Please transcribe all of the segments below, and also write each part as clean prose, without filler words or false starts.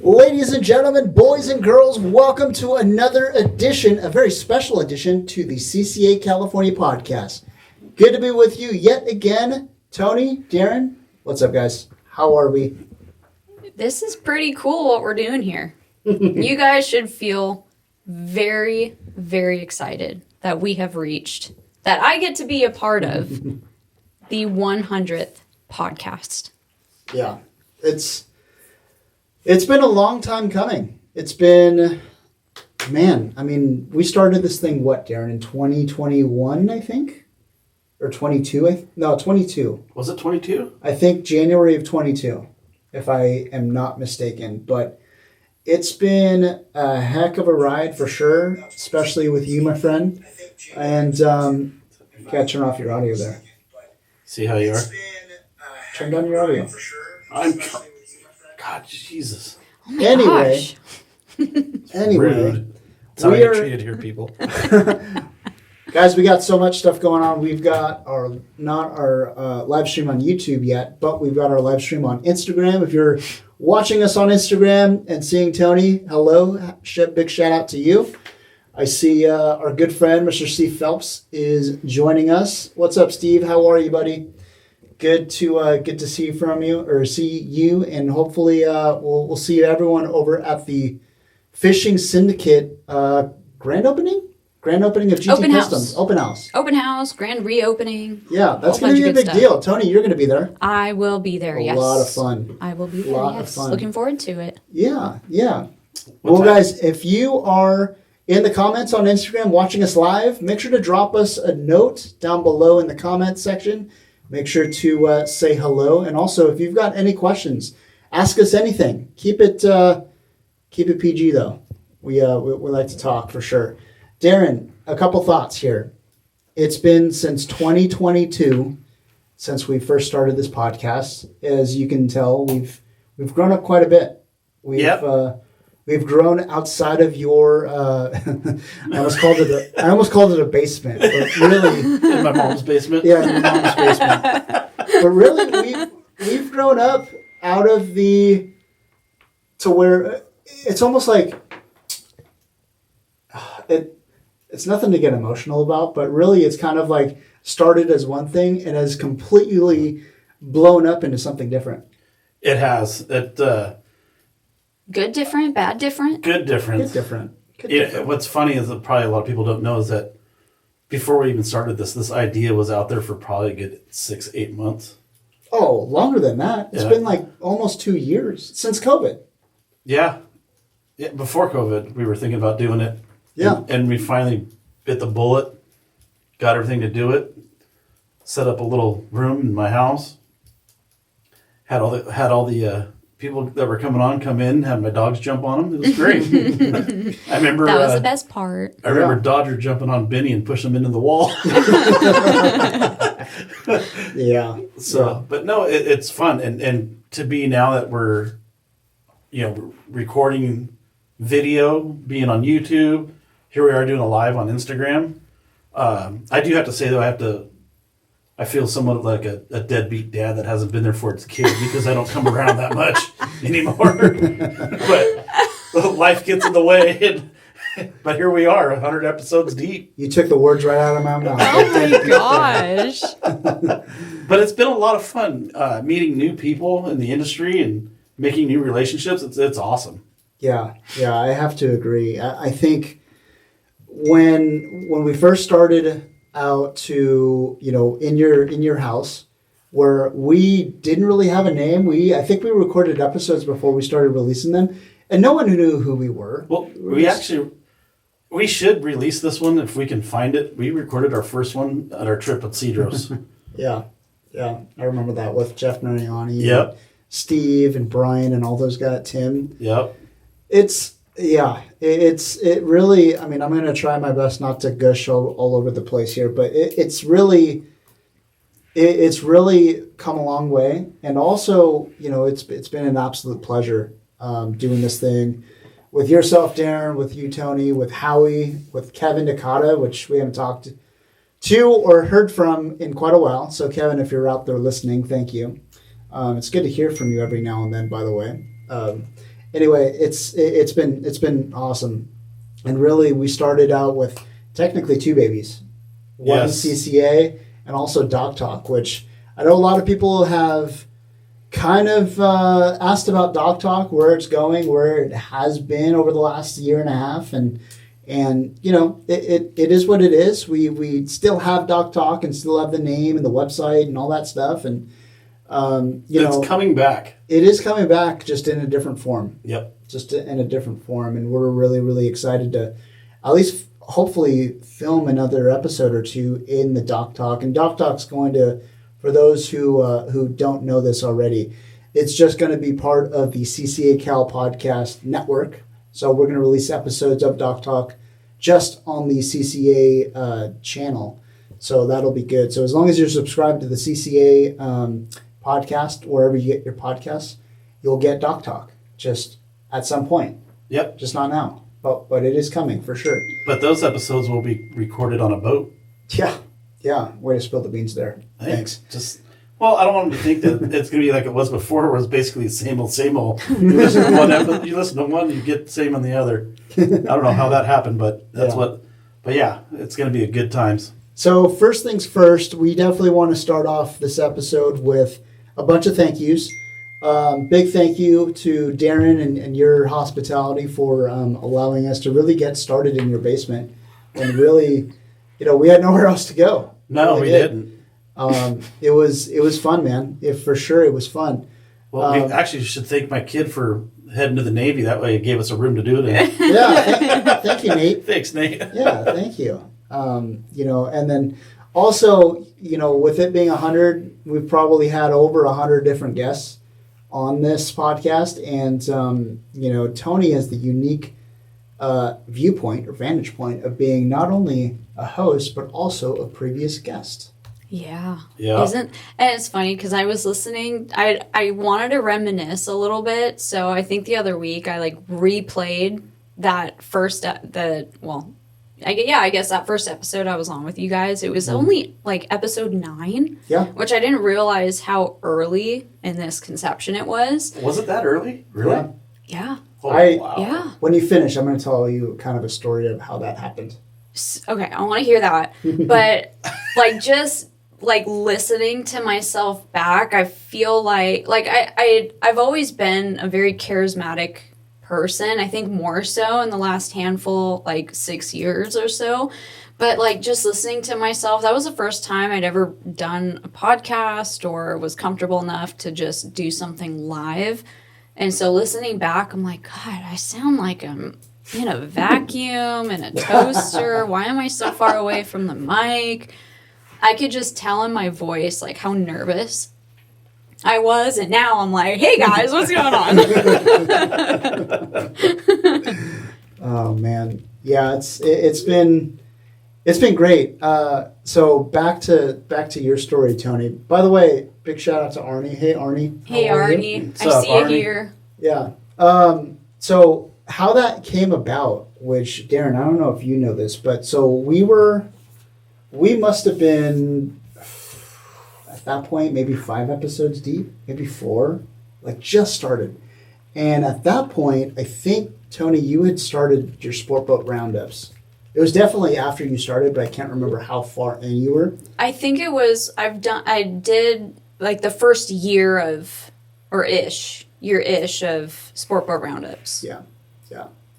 Ladies and gentlemen, boys and girls, welcome to another edition, a very special edition to the CCA California podcast. Good to be with you yet again. Tony, Darren, what's up, guys? How are we? This is pretty cool what we're doing here. You guys should feel very, very excited that we have reached, that I get to be a part of the 100th podcast. Yeah, it's been a long time coming. It's been, we started this thing, Darren, in 2021, I think? Or 22? 22. Was it 22? I think January of 22, if I am not mistaken. But it's been a heck of a ride for sure, especially with you, my friend. And you gotta turn off your audio there. See how you are? Turn down your audio. God, Jesus. Oh my Anyway, Rude. That's how I get treated here, people. Guys, we got so much stuff going on. We've got not our live stream on YouTube yet, but we've got our live stream on Instagram. If you're watching us on Instagram and seeing Tony, hello, big shout out to you. I see our good friend, Mr. Steve Phelps, is joining us. What's up, Steve? How are you, buddy? Good to see you, and hopefully we'll see everyone over at the Fishing Syndicate grand opening of GT Open Customs. house. Open house, grand reopening. Yeah, that's going to be a big deal. Tony, you're going to be there. I will be there, yes. A lot of fun. I will be there, yes. Looking forward to it. Yeah. Well, guys, if you are in the comments on Instagram watching us live, make sure to drop us a note down below in the comments section. Make sure to say hello. And also, if you've got any questions, ask us anything. Keep it PG, though. We like to talk for sure. Darren, a couple thoughts here. It's been since 2022 since we first started this podcast. As you can tell, we've grown up quite a bit. We've grown outside of your. I almost called it a basement, but really in my mom's basement. Yeah, in your mom's basement. But really, we've grown up out of to where it's almost like It's nothing to get emotional about, but really it's kind of like started as one thing and has completely blown up into something different. It has. Good different, bad different? Good different. Good different. What's funny is that probably a lot of people don't know is that before we even started this idea was out there for probably a good 6-8 months. Oh, longer than that. It's been like almost 2 years since COVID. Yeah. Before COVID, we were thinking about doing it. Yeah. And we finally bit the bullet, got everything to do it, set up a little room in my house, had all the people that were coming on come in, had my dogs jump on them. It was great. I remember that was the best part. I remember Dodger jumping on Benny and pushing him into the wall. Yeah. So, but no, it's fun, and to be now that we're, recording video, being on YouTube. Here we are doing a live on Instagram. I do have to say, though, I feel somewhat like a deadbeat dad that hasn't been there for his kid because I don't come around that much anymore. But life gets in the way. But here we are, 100 episodes deep. You took the words right out of my mouth. Oh, my gosh. But it's been a lot of fun meeting new people in the industry and making new relationships. It's awesome. Yeah, I have to agree. I think when we first started out to, in your house, where we didn't really have a name, I think we recorded episodes before we started releasing them, and no one knew who we were. Well, we should release this one if we can find it. We recorded our first one at our trip at Cedros. Yeah, I remember that with Jeff Mariani. Yep. Steve and Brian and all those guys, Tim. Yep. It really, I'm going to try my best not to gush all over the place here, but it's really come a long way. And also, it's been an absolute pleasure doing this thing with yourself, Darren, with you, Tony, with Howie, with Kevin Dakota, which we haven't talked to or heard from in quite a while. So Kevin, if you're out there listening, thank you. It's good to hear from you every now and then, by the way. anyway, it's been awesome, and really we started out with technically two babies, one Yes. CCA and also Doc Talk, which I know a lot of people have kind of asked about Doc Talk, where it's going, where it has been over the last year and a half, and you know it is what it is. We still have Doc Talk and still have the name and the website and all that stuff, and It's coming back. it is coming back, just in a different form. Yep. Just in a different form, and we're really, really excited to at least hopefully film another episode or two in the Doc Talk. And Doc Talk's going to, for those who don't know this already, it's just going to be part of the CCA Cal podcast network. So we're going to release episodes of Doc Talk just on the CCA channel. So that'll be good. So as long as you're subscribed to the CCA podcast, wherever you get your podcasts, you'll get Doc Talk just at some point. Yep. Just not now. But it is coming for sure. But those episodes will be recorded on a boat. Yeah. Yeah. Way to spill the beans there. Thanks. Well, I don't want them to think that it's going to be like it was before, where it was basically the same old. You listen to one, you get the same on the other. I don't know how that happened, but that's what. But yeah, it's going to be a good times. So first things first, we definitely want to start off this episode with a bunch of thank yous. Big thank you to Darren and your hospitality for allowing us to really get started in your basement. And really, we had nowhere else to go. No, we didn't. It was fun, man. For sure, it was fun. Well, we actually should thank my kid for heading to the Navy. That way it gave us a room to do it in. Yeah, thank you, Nate. Thanks, Nate. Yeah, thank you. And then also, with it being 100, we've probably had over 100 different guests on this podcast. And, Tony has the unique viewpoint or vantage point of being not only a host, but also a previous guest. Yeah. Yeah. And it's funny because I was listening. I wanted to reminisce a little bit. So I think the other week I replayed that I guess that first episode I was on with you guys. It was only episode 9. Yeah. Which I didn't realize how early in this conception it was. Was it that early? Really? Yeah. Yeah. Oh, wow. Yeah. When you finish, I'm going to tell you kind of a story of how that happened. Okay, I want to hear that. But just listening to myself back, I feel like I've always been a very charismatic person. I think more so in the last handful, 6 years or so. But just listening to myself, that was the first time I'd ever done a podcast or was comfortable enough to just do something live. And so listening back, I'm like, God, I sound like I'm in a vacuum, in a toaster. Why am I so far away from the mic? I could just tell in my voice how nervous I was, and now I'm like, hey guys, what's going on? Oh man, yeah, it's been great. So back to your story, Tony. By the way, big shout out to Arnie. Hey Arnie. Hey Arnie, What's up, I see you Arnie? here. Yeah. So how that came about, which Darren, I don't know if you know this, but so we must have been at that point maybe 5 episodes deep, maybe 4, just started. And at that point, I think Tony, you had started your sport boat roundups. It was definitely after you started, but I can't remember how far in you were. I think it was I did the first year of year-ish of sport boat roundups. Yeah.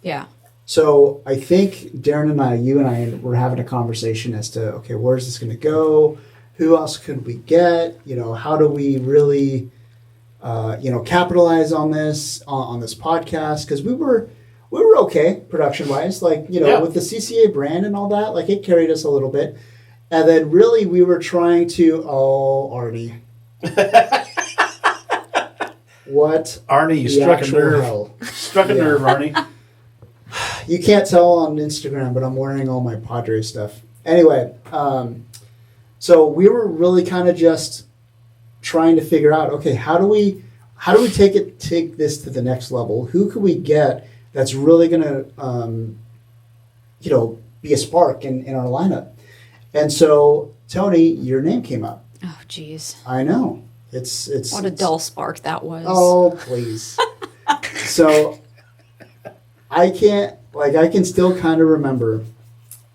Yeah. So I think Darren you and I were having a conversation as to, okay, where's this going to go? Who else could we get? How do we really, capitalize on this podcast? Because we were okay production wise, with the CCA brand and all that, it carried us a little bit. And then really we were trying to, Arnie. What? Arnie, you struck a nerve. Hell? Struck a nerve, Arnie. You can't tell on Instagram, but I'm wearing all my Padres stuff. Anyway, so we were really kind of just trying to figure out, okay, how do we take this to the next level? Who could we get that's really going to, be a spark in our lineup? And so, Tony, your name came up. Oh, geez. I know. It's what a dull spark that was. Oh, please. So I can still kind of remember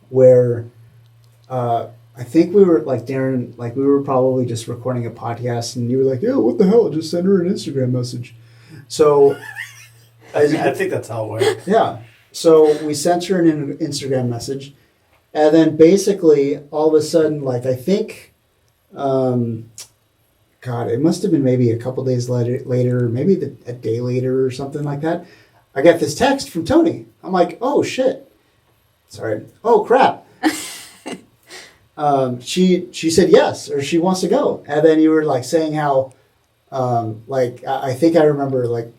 where I think we were like Darren, like we were probably just recording a podcast, and you were like, "Yeah, what the hell? Just send her an Instagram message." So I think that's how it went. yeah, so we sent her an Instagram message, and then basically all of a sudden, like I think, God, it must have been maybe a couple days later, maybe a day later or something like that. I got this text from Tony. I'm like, "Oh shit, sorry, oh crap." She said yes, or she wants to go, and then you were like saying how, like I think I remember like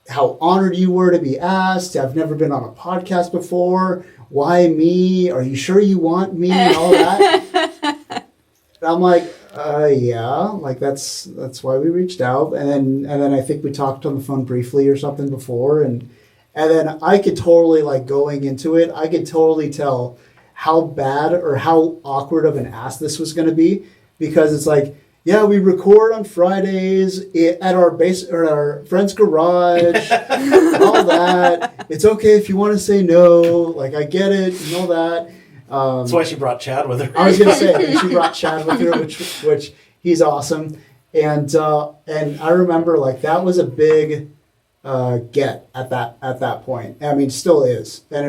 how honored you were to be asked. I've never been on a podcast before. Why me? Are you sure you want me? And all that. And I'm like, yeah, like that's why we reached out, and then I think we talked on the phone briefly or something before, and then I could totally like going into it, I could totally tell how bad or how awkward of an ask this was going to be, because it's like, yeah, we record on Fridays at our base or our friend's garage and all that. It's okay if you want to say no, like I get it and all that. That's why she brought Chad with her. I was gonna say, and she brought Chad with her, which he's awesome, and I remember like that was a big get at that point. I mean, still is, and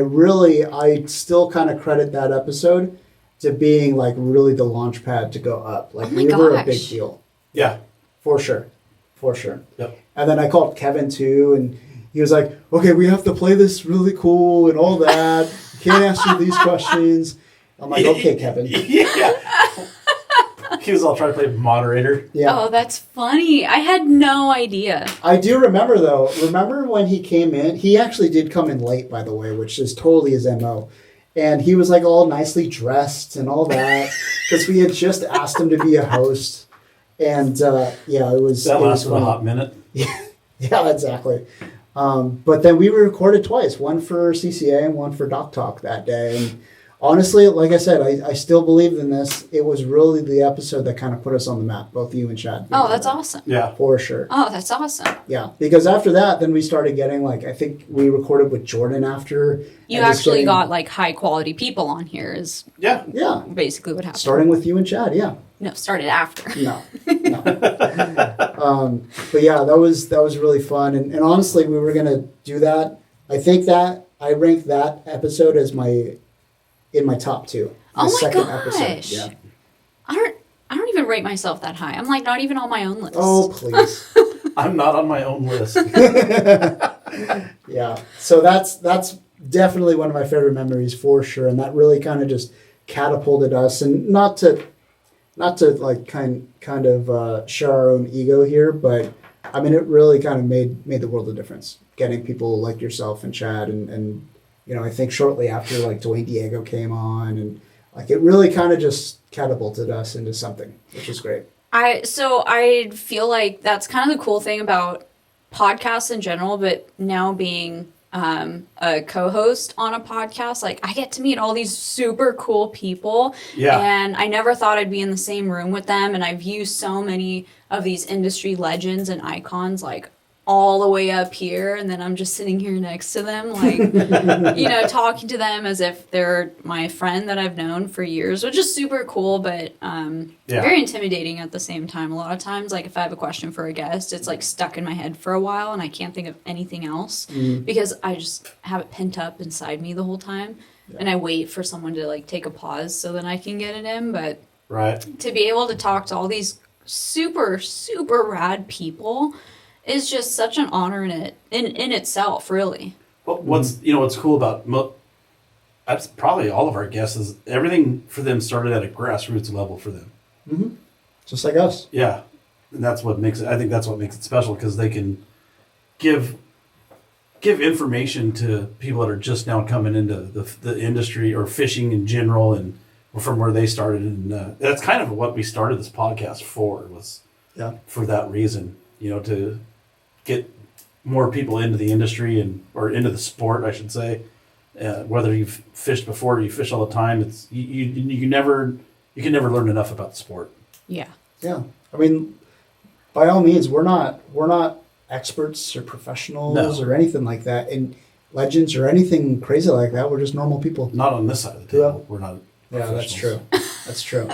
I still kind of credit that episode to being like really the launch pad to go up. Like Oh my we were a big gosh. deal, Yeah. for sure. Yep. And then I called Kevin too, and he was like, "Okay, we have to play this really cool and all that. Can't ask you these questions." I'm like, "Okay, Kevin." Yeah. He was all trying to play moderator. Yeah. Oh, that's funny. I had no idea. I do remember though. Remember when he came in? He actually did come in late, by the way, which is totally his MO. And he was like all nicely dressed and all that because we had just asked him to be a host. And yeah, it was. That it was lasted a funny. hot minute. Yeah, exactly. But then we recorded twice, one for CCA and one for Doc Talk that day. And honestly, like I said, I still believe in this. It was really the episode that kind of put us on the map, both you and Chad. Oh, that's awesome. Yeah. For sure. Oh, that's awesome. Yeah, because after that, then we started getting like, I think we recorded with Jordan after. You and just actually getting- got like high quality people on here is Yeah. Yeah, basically what happened. starting with you and Chad, yeah. No, started after. No. But yeah, that was really fun. And honestly, we were going to do that. I think that I ranked that episode as in my top two. The Oh my second gosh. Yeah. I don't even rate myself that high. I'm like not even on my own list. Oh, please. I'm not on my own list. Yeah. So that's definitely one of my favorite memories for sure. And that really kind of just catapulted us, and not to like kind of share our own ego here, but I mean, it really kind of made the world a difference. Getting people like yourself and Chad and you know, I think shortly after like Dwayne Diego came on, and like it really kind of just catapulted us into something, which is great. I feel like that's kind of the cool thing about podcasts in general, but now being a co-host on a podcast, like I get to meet all these super cool people. Yeah. And I never thought I'd be in the same room with them. And I've used so many of these industry legends and icons, like all the way up here, and then I'm just sitting here next to them, like, you know, talking to them as if they're my friend that I've known for years, which is super cool, but very intimidating at the same time. A lot of times, like, if I have a question for a guest, it's like stuck in my head for a while, and I can't think of anything else because I just have it pent up inside me the whole time, and I wait for someone to like take a pause so then I can get it in. But Right. to be able to talk to all these super, super rad people is just such an honor in itself, really. Well, what's cool about that's probably all of our guests is everything for them started at a grassroots level for them. Mm-hmm. Just like us. Yeah, and that's what makes it. I think that's what makes it special because they can give information to people that are just now coming into the industry or fishing in general and from where they started. And that's kind of what we started this podcast for, was for that reason, you know, to get more people into the industry or into the sport, I should say. Whether you've fished before or you fish all the time, it's you can never learn enough about the sport. Yeah. Yeah. I mean, by all means, we're not experts or professionals No. or anything like that, and legends or anything crazy like that. We're just normal people. Not on this side of the table. We're not. Yeah, that's true. professionals. That's true.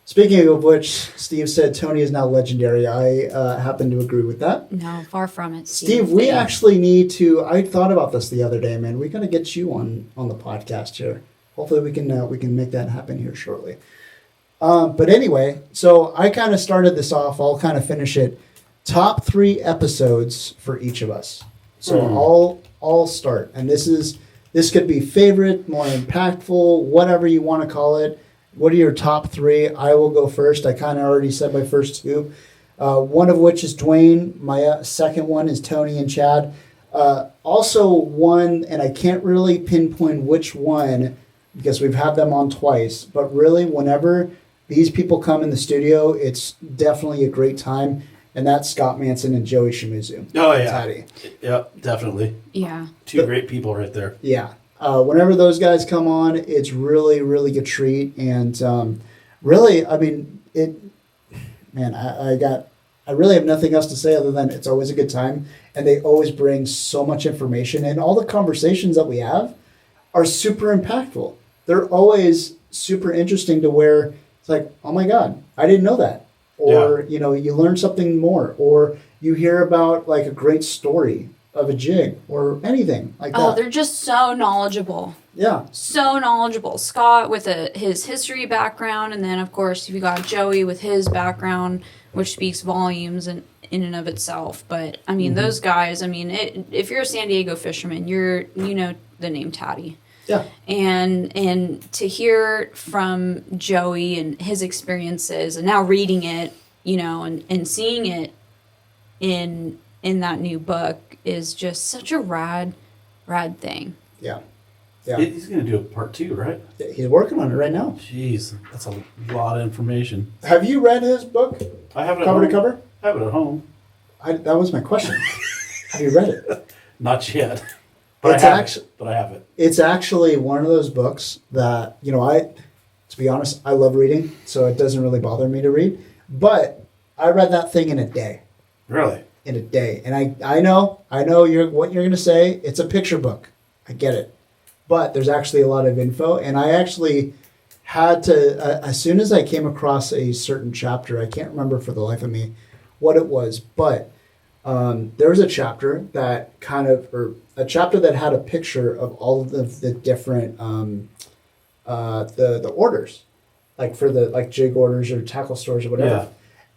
Speaking of which, Steve said Tony is now legendary. I happen to agree with that. No, far from it, Steve, we actually need to. I thought about this the other day, man. We got to get you on the podcast here. Hopefully, we can make that happen here shortly. But anyway, so I kind of started this off. I'll kind of finish it. Top 3 episodes for each of us. So I'll start, and this could be favorite, more impactful, whatever you want to call it. What are your top 3? I will go first. I kind of already said my first 2. One of which is Dwayne. My second one is Tony and Chad. Also one, and I can't really pinpoint which one because we've had them on twice, but really whenever these people come in the studio, it's definitely a great time, and that's Scott Manson and Joey Shimizu. Oh, yeah. Taddy. Yep, definitely. Yeah. Two great people right there. Yeah. Whenever those guys come on, it's really, really good treat. And really, I mean, I really have nothing else to say other than it's always a good time. And they always bring so much information. And all the conversations that we have are super impactful. They're always super interesting to where it's like, oh my God, I didn't know that. Or, you learn something more. Or you hear about like a great story of a jig or anything like that. Oh, they're just so knowledgeable. Yeah. So knowledgeable. Scott with his history background, and then of course you got Joey with his background, which speaks volumes in and of itself. But I mean, those guys. I mean, if you're a San Diego fisherman, you know the name Taddy. Yeah. And to hear from Joey and his experiences, and now reading it, and seeing it in that new book is just such a rad thing. Yeah. Yeah. He's going to do a part 2, right? He's working on it right now. Jeez, that's a lot of information. Have you read his book, I have it at cover home. to cover? I have it at home. That was my question. Have you read it? Not yet. But It's I have actu- it. But I have it. It's actually one of those books that, to be honest, I love reading, so it doesn't really bother me to read. But I read that thing in a day. Really? In a day. And I know what you're going to say. It's a picture book. I get it. But there's actually a lot of info. And I actually had to, as soon as I came across a certain chapter, I can't remember for the life of me what it was, but there was a chapter that that had a picture of all of the different, the orders, like for the jig orders or tackle stores or whatever. Yeah.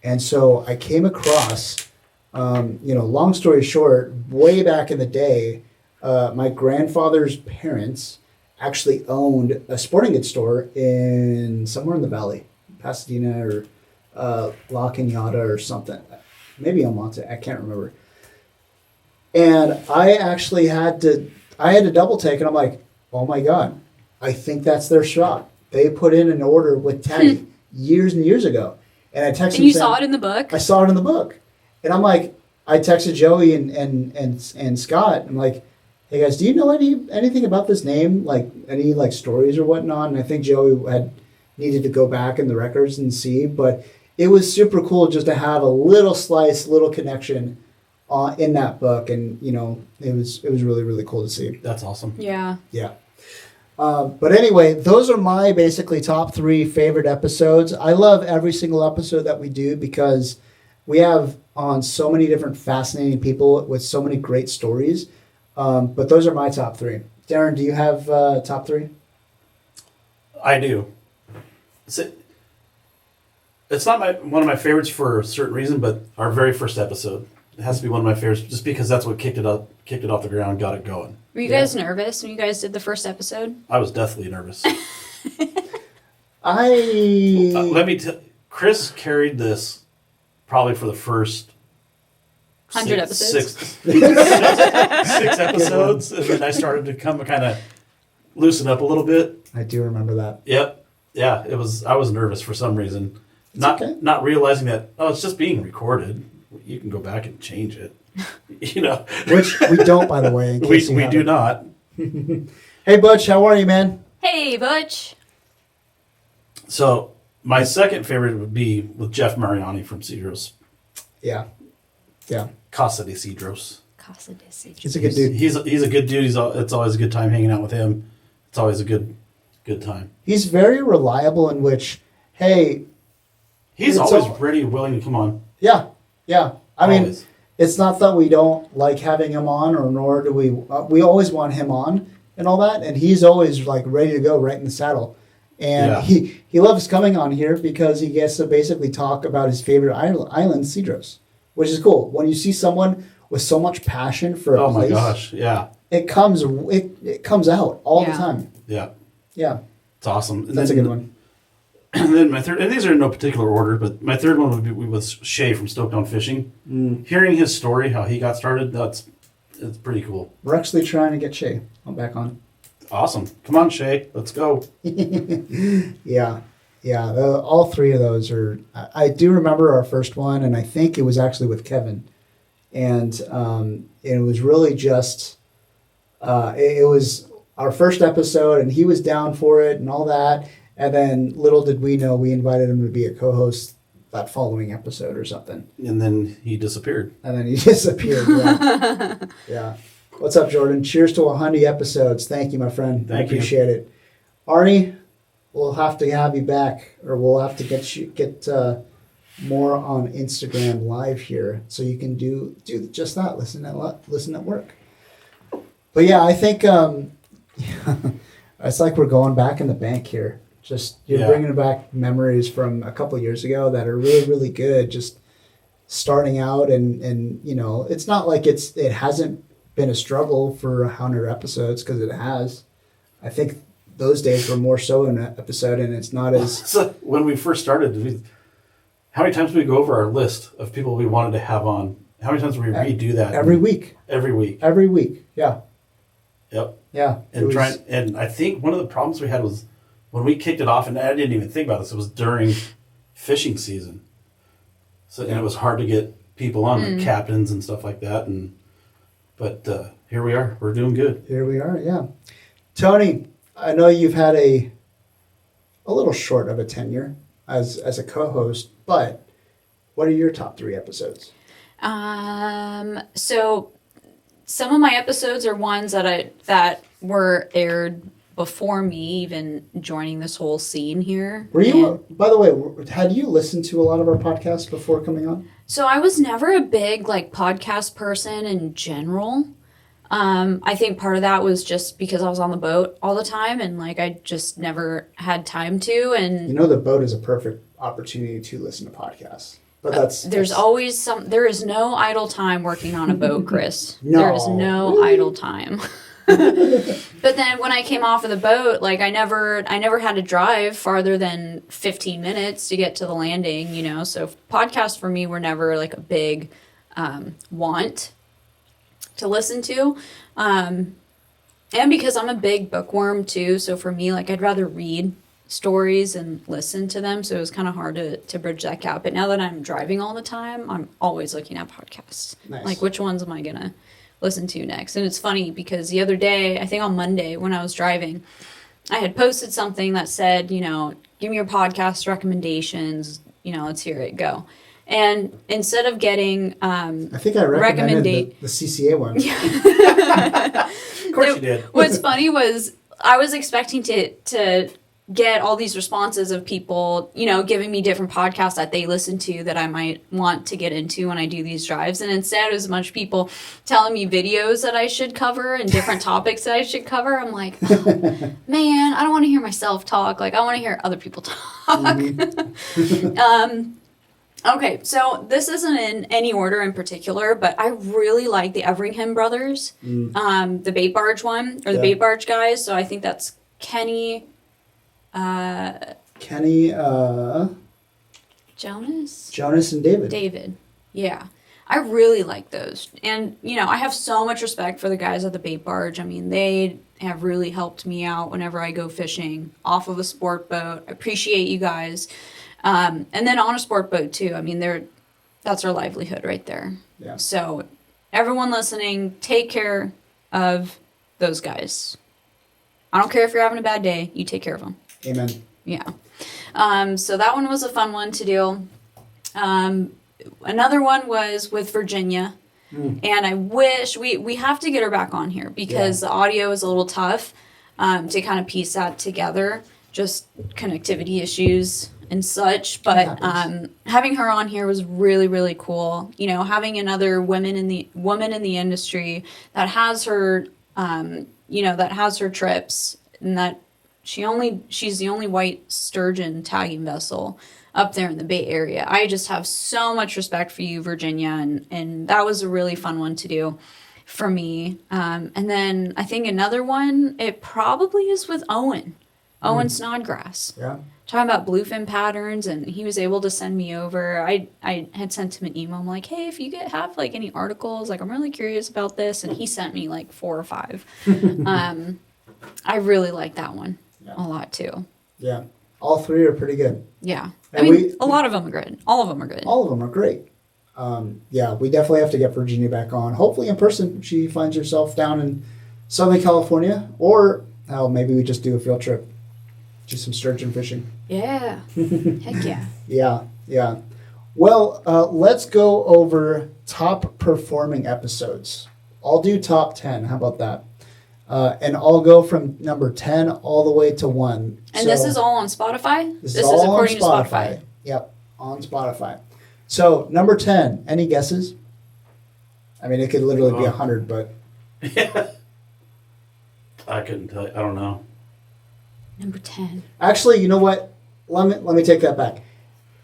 And so I came across, long story short, way back in the day, my grandfather's parents actually owned a sporting goods store somewhere in the valley, Pasadena or La Cañada or something, maybe El Monte, I can't remember. And I actually had to double take, and I'm like, oh my God, I think that's their shop. They put in an order with Teddy years and years ago. And I texted him. And you saw it in the book? I saw it in the book. And I'm like, I texted Joey and Scott. I'm like, hey guys, do you know anything about this name? Like any stories or whatnot? And I think Joey had needed to go back in the records and see. But it was super cool just to have a little connection in that book. And, it was really, really cool to see. That's awesome. Yeah. Yeah. But anyway, those are my basically top 3 favorite episodes. I love every single episode that we do because we have on so many different fascinating people with so many great stories. But those are my top 3. Darren, do you have top 3? I do. It's not one of my favorites for a certain reason, but our very first episode. It has to be one of my favorites just because that's what kicked it off the ground, got it going. Were you guys nervous when you guys did the first episode? I was deathly nervous. Let me tell Chris carried this probably for the first 100 episodes. six episodes, and then I started to kind of loosen up a little bit. I do remember that. Yep. Yeah, it was. I was nervous for some reason, not realizing that it's just being recorded. You can go back and change it. Which we don't, by the way. In case we do not. Hey, Butch, how are you, man? Hey, Butch. So my second favorite would be with Jeff Mariani from Seagulls. Yeah. Casa de Cedros. Casa de Cedros. He's a good dude. He's a good dude. It's always a good time hanging out with him. It's always a good time. He's very reliable in which, hey, He's It's always all- ready, willing to come on. yeah. I mean, Always. it's not that we don't like having him on, or nor do we always want him on and all that, and he's always like ready to go right in the saddle. And Yeah. he loves coming on here because he gets to basically talk about his favorite island, Cedros, which is cool. When you see someone with so much passion for a Oh my place, gosh, yeah, it comes out all the Yeah. time. yeah, Yeah, it's awesome. And that's a then- good one. And then my third, and these are in no particular order, but my third one would be was Shay from Stoked on Fishing. Hearing his story, how he got started, it's pretty cool. We're actually trying to get Shay back on. Awesome. Come on, Shay, let's go. Yeah, all three of those are. I do remember our first one, and I think it was actually with Kevin, and it was really just. It was our first episode, and he was down for it and all that. And then, little did we know, we invited him to be a co-host that following episode or something. And then he disappeared. And then he disappeared. Yeah. Yeah. What's up, Jordan? Cheers to 100 episodes. Thank you, my friend. I Thank you. appreciate it. Arnie, we'll have to have you back, or we'll have to get more on Instagram Live here, so you can do just that. Listen at work. But yeah, I think it's like we're going back in the bank here. Just you're Yeah. bringing back memories from a couple years ago that are really, really good. Just starting out, and it's not like it hasn't been a struggle for 100 episodes, because it has. I think those days were more so in an episode, and it's not as So when we first started, how many times did we go over our list of people we wanted to have on? How many times did we redo that? every week. Every week. Every week, yeah, Yep. yeah. It And was- and I think one of the problems we had was when we kicked it off, and I didn't even think about this. It was during fishing season, so and it was hard to get people on, like captains and stuff like that. But here we are. We're doing good. Here we are, yeah. Tony, I know you've had a little short of a tenure as a co-host, but what are your top 3 episodes? So some of my episodes are ones that were aired before me even joining this whole scene here. Were you, And by the way, had you listened to a lot of our podcasts before coming on? so I was never a big podcast person in general. I think part of that was just because I was on the boat all the time, and I just never had time to. And The boat is a perfect opportunity to listen to podcasts. But there's always there is no idle time working on a boat, Chris. No. There is no idle time. But then when I came off of the boat, I never had to drive farther than 15 minutes to get to the landing, so podcasts for me were never a big want to listen to. And because I'm a big bookworm too, so for me, I'd rather read stories and listen to them, so it was kind of hard to bridge that gap. But now that I'm driving all the time, I'm always looking at podcasts. Nice. Which ones am I gonna listen to next? And it's funny because the other day, I think on Monday when I was driving, I had posted something that said, give me your podcast recommendations, let's hear it, go. And instead of getting I think I recommended the CCA one. Of course you did. What's funny was I was expecting to get all these responses of people, giving me different podcasts that they listen to that I might want to get into when I do these drives. And instead, it was a bunch of people telling me videos that I should cover and different topics that I should cover. I'm like, oh, man, I don't want to hear myself talk. I want to hear other people talk. Okay, so this isn't in any order in particular, but I really like the Everingham brothers, the bait barge one, or the bait barge guys. So I think that's Kenny, Jonas and David. David. Yeah. I really like those. And, I have so much respect for the guys at the bait barge. I mean, they have really helped me out whenever I go fishing off of a sport boat. I appreciate you guys. And then on a sport boat too. I mean, that's our livelihood right there. Yeah. So everyone listening, take care of those guys. I don't care if you're having a bad day, you take care of them. Amen. Yeah. So that one was a fun one to do. Another one was with Virginia. And I wish we have to get her back on here because the audio is a little tough to kind of piece that together, just connectivity issues and such. But having her on here was really, really cool. You know, having another woman in the industry that has her, that has her trips, and that she's the only white sturgeon tagging vessel up there in the Bay Area. I just have so much respect for you, Virginia, and that was a really fun one to do for me. And then I think another one, it probably is with Owen Snodgrass. Yeah. Talking about bluefin patterns, and he was able to send me over. I had sent him an email. I'm like, hey, if you have like any articles, like I'm really curious about this, and he sent me like 4 or 5. I really like that one a lot too. Yeah. All 3 are pretty good. Yeah. And I mean, a lot of them are good. All of them are good. All of them are great. Yeah, we definitely have to get Virginia back on. Hopefully in person. She finds herself down in Southern California. Or hell, maybe we just do a field trip. Do some sturgeon fishing. Yeah. Heck yeah. Yeah. Well, let's go over top performing episodes. I'll do top 10. How about that? And I'll go from number 10 all the way to 1. And this is all on Spotify? This is according to Spotify. Yep, on Spotify. So, number 10, any guesses? I mean, it could literally be 100, but... Yeah. I couldn't tell you. I don't know. Number 10. Actually, you know what? Let me take that back.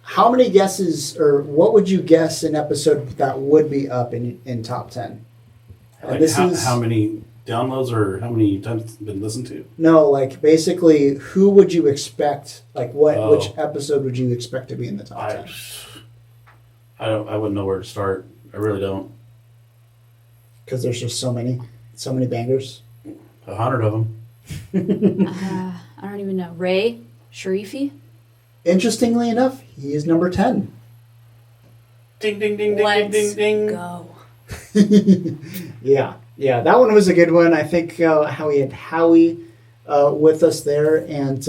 How many guesses, or what would you guess an episode that would be up in top 10? Like how many downloads or how many times it's been listened to? No, like basically, who would you expect? Like, which episode would you expect to be in the top 10? I wouldn't know where to start. I really don't. Because there's just so many bangers. 100 of them. I don't even know. Ray Sharifi? Interestingly enough, he is number 10. Ding, ding, ding, ding, ding, ding. Go. Yeah, that one was a good one. I think how we had Howie with us there, and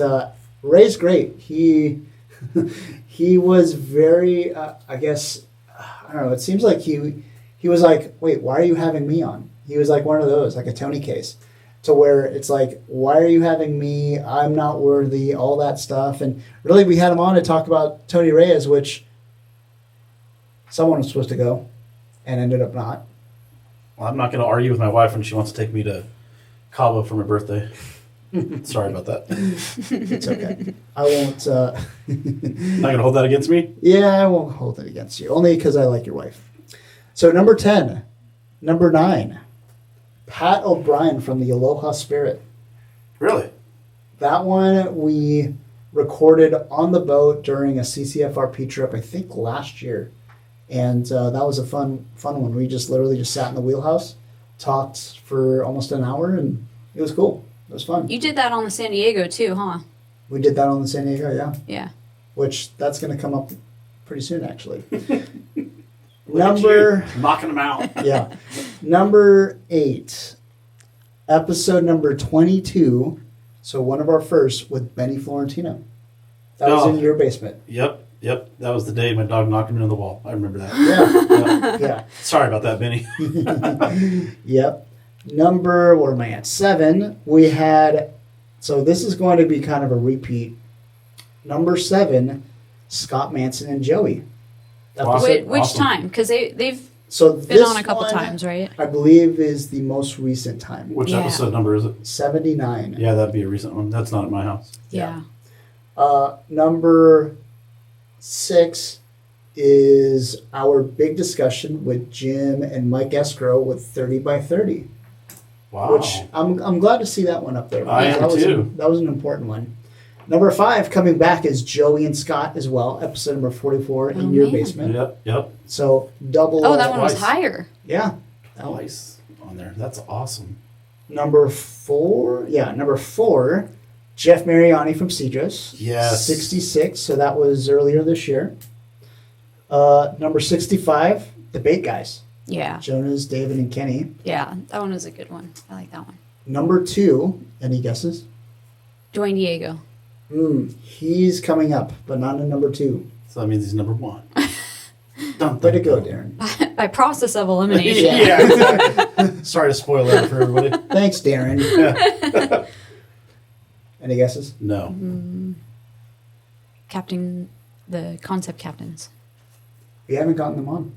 Ray's great. He was very, I guess, I don't know. It seems like he was like, wait, why are you having me on? He was like one of those, like a Tony case, to where it's like, why are you having me? I'm not worthy. All that stuff, and really, we had him on to talk about Tony Reyes, which someone was supposed to go, and ended up not. Well, I'm not going to argue with my wife when she wants to take me to Cabo for my birthday. Sorry about that. It's okay. I won't... Not going to hold that against me? Yeah, I won't hold it against you. Only because I like your wife. So number 10. Number 9. Pat O'Brien from the Aloha Spirit. Really? That one we recorded on the boat during a CCFRP trip, I think last year. And that was a fun one. We just literally just sat in the wheelhouse, talked for almost an hour, and it was cool. It was fun. You did that on the San Diego too, huh? We did that on the San Diego, yeah. Yeah. Which that's going to come up pretty soon, actually. Knocking them out. Yeah. Number 8. Episode number 22. So one of our first with Benny Florentino. That was in your basement. Yep. That was the day my dog knocked him into the wall. I remember that. Yeah. Sorry about that, Benny. Yep. Number, where am I at? 7. We had, so this is going to be kind of a repeat. Number 7, Scott Manson and Joey. Which Awesome. time? Because they've been on a couple times, right? I believe is the most recent time. Which episode number is it? 79. Yeah, that'd be a recent one. That's not at my house. Yeah. Number 6 is our big discussion with Jim and Mike Escrow with 30 by 30. Wow. Which I'm glad to see that one up there. I am too. That was an important one. Number 5 coming back is Joey and Scott as well. Episode number 44 in your basement. Yep. So double. Oh, that one was higher. Yeah. Twice on there. That's awesome. Number 4. Yeah, number 4. Jeff Mariani from Cedros. Yes. 66. So that was earlier this year. Number 65. The Bait Guys. Yeah. Jonas, David, and Kenny. Yeah, that one was a good one. I like that one. Number 2. Any guesses? Dwayne Diego. He's coming up, but not in number 2. So that means he's number 1. Way to go, Darren. By process of elimination. Yeah, exactly. Sorry to spoil that for everybody. Thanks, Darren. Yeah. Any guesses? No. The concept captains. We haven't gotten them on.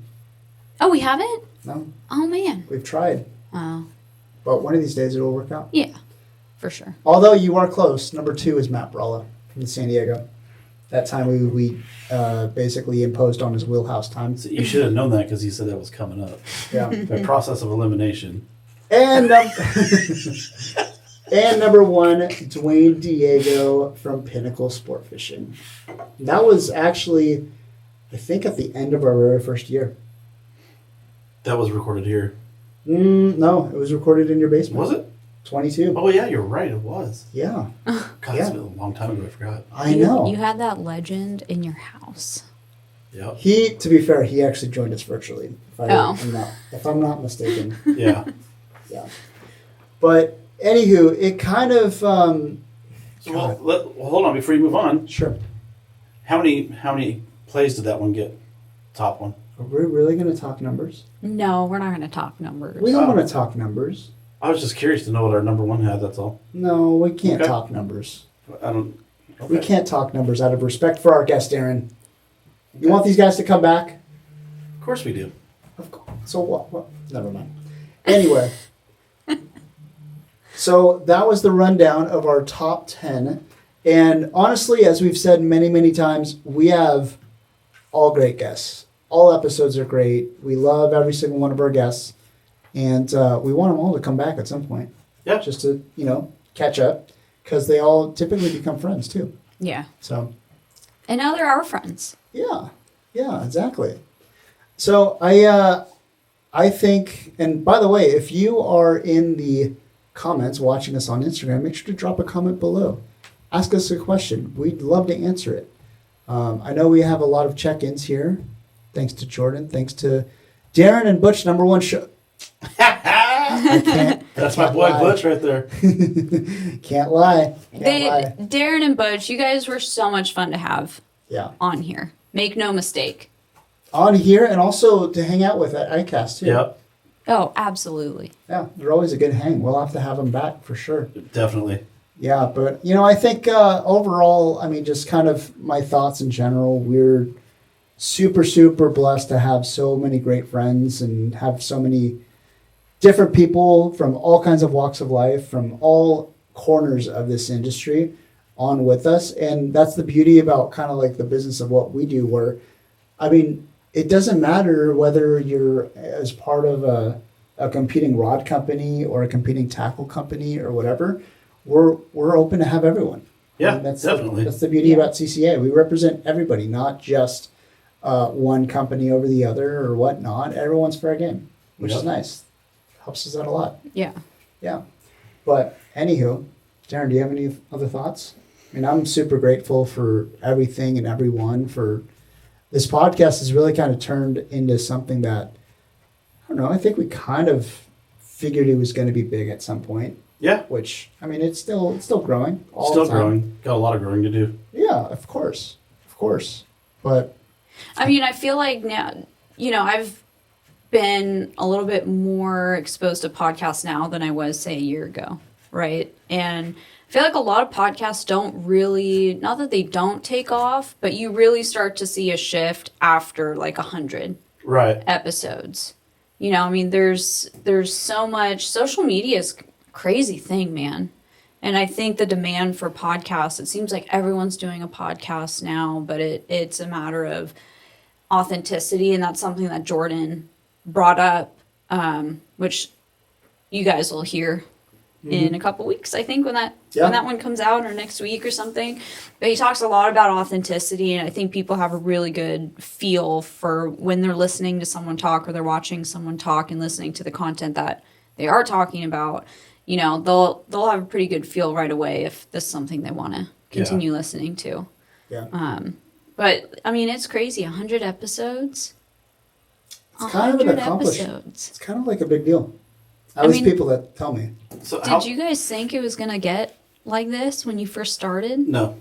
Oh, we haven't? No, Oh, man. we've tried. Oh, But one of these days it'll work out. yeah, for sure. Although you are close. Number 2 is Matt Bralla from San Diego. That time we basically imposed on his wheelhouse time. So you should have known that because he said that was coming up. Yeah. By process of elimination. And and number 1, Dwayne Diego from Pinnacle Sport Fishing. That was actually, I think, at the end of our very first year. That was recorded here. No, it was recorded in your basement. Was it? 22. Oh, yeah, you're right. It was. Yeah. God, Yeah. that's been a long time ago. I forgot. I know. You had that legend in your house. Yep. He, to be fair, he actually joined us virtually. Oh. If I'm not mistaken. Yeah. Yeah. But anywho, it kind of So, well, hold on. Before you move on, sure. how many plays did that one get? Top one. Are we really going to talk numbers? No, we're not going to talk numbers. We don't Oh. want to talk numbers. I was just curious to know what our number 1 had. That's all. No, we can't Okay. talk numbers. I don't. We okay. can't talk numbers out of respect for our guest, Aaron. You want these guys to come back? Of course we do. Of course. So what? Never mind. Anyway. So that was the rundown of our top 10. And honestly, as we've said many, many times, we have all great guests. All episodes are great. We love every single one of our guests. And we want them all to come back at some point. Yeah. Just to, catch up. Because they all typically become friends too. Yeah. So, And now they're our friends. yeah, exactly. So I think, and by the way, if you are in the comments watching us on Instagram, make sure to drop a comment below. Ask us a question. We'd love to answer it. I know we have a lot of check-ins here. Thanks to Jordan. Thanks to Darren and Butch, number 1 show. I can't. That's my boy Butch right there. Can't lie. Darren and Butch, you guys were so much fun to have Yeah. on here. Make no mistake. On here and also to hang out with at ICAST too. Yep. Oh, absolutely. Yeah, they're always a good hang. We'll have to have them back for sure. Definitely. Yeah, but I think overall, just kind of my thoughts in general, we're super, super blessed to have so many great friends and have so many different people from all kinds of walks of life, from all corners of this industry on with us. And that's the beauty about kind of like the business of what we do, where, it doesn't matter whether you're as part of a competing rod company or a competing tackle company or whatever. We're open to have everyone. Yeah, That's definitely. the beauty about CCA. We represent everybody, not just one company over the other or whatnot. Everyone's fair game, which is Yep. nice. Helps us out a lot. Yeah. Yeah. But anywho, Darren, do you have any other thoughts? I'm super grateful for everything and everyone. For this podcast has really kind of turned into something that, I don't know, I think we kind of figured it was going to be big at some point. Yeah. Which, it's still growing. All Still the time. growing. Got a lot of growing to do. Yeah, of course. But I feel like now, I've been a little bit more exposed to podcasts now than I was, say, a year ago, right? And I feel like a lot of podcasts don't really, not that they don't take off, but you really start to see a shift after like 100 Right. episodes. There's so much, social media is a crazy thing, man. And I think the demand for podcasts, it seems like everyone's doing a podcast now, but it's a matter of authenticity. And that's something that Jordan brought up, which you guys will hear in a couple weeks, I think, when that one comes out, or next week or something. But he talks a lot about authenticity, and I think people have a really good feel for when they're listening to someone talk, or they're watching someone talk and listening to the content that they are talking about. They'll have a pretty good feel right away if this is something they want to continue listening to. yeah. But it's crazy. 100 episodes. It's kind of an 100 accomplishment. episodes. It's kind of like a big deal. At least people that tell me. So Did you guys think it was gonna get like this when you first started? No.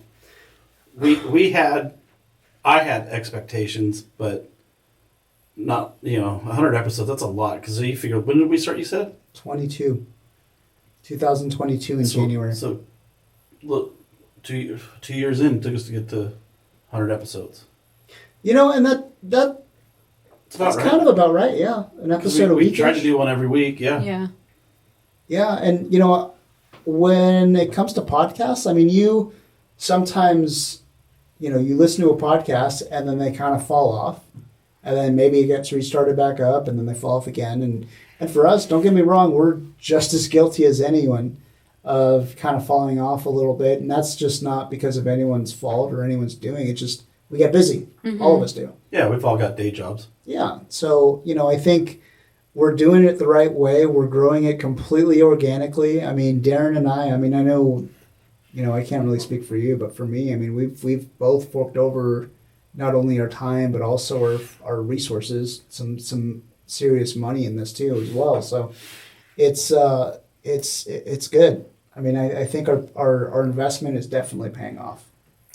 I had expectations, but not 100 episodes. That's a lot because you figure when did we start? You said 2022 in January. So look, 2 years in, it took us to get to 100 episodes. And that's right. kind of about right. Yeah, an episode a week. We tried to do one every week. Yeah. Yeah. Yeah, and when it comes to podcasts, I mean, you sometimes, you listen to a podcast and then they kind of fall off, and then maybe it gets restarted back up, and then they fall off again. And for us, don't get me wrong, we're just as guilty as anyone of kind of falling off a little bit, and that's just not because of anyone's fault or anyone's doing. It's just we get busy. Mm-hmm. All of us do. Yeah, we've all got day jobs. Yeah, so I think we're doing it the right way. We're growing it completely organically. I mean, Darren and I know, I can't really speak for you, but for me, I mean, we've both forked over not only our time, but also our resources, some serious money in this too as well. So it's good. I mean, I think our investment is definitely paying off.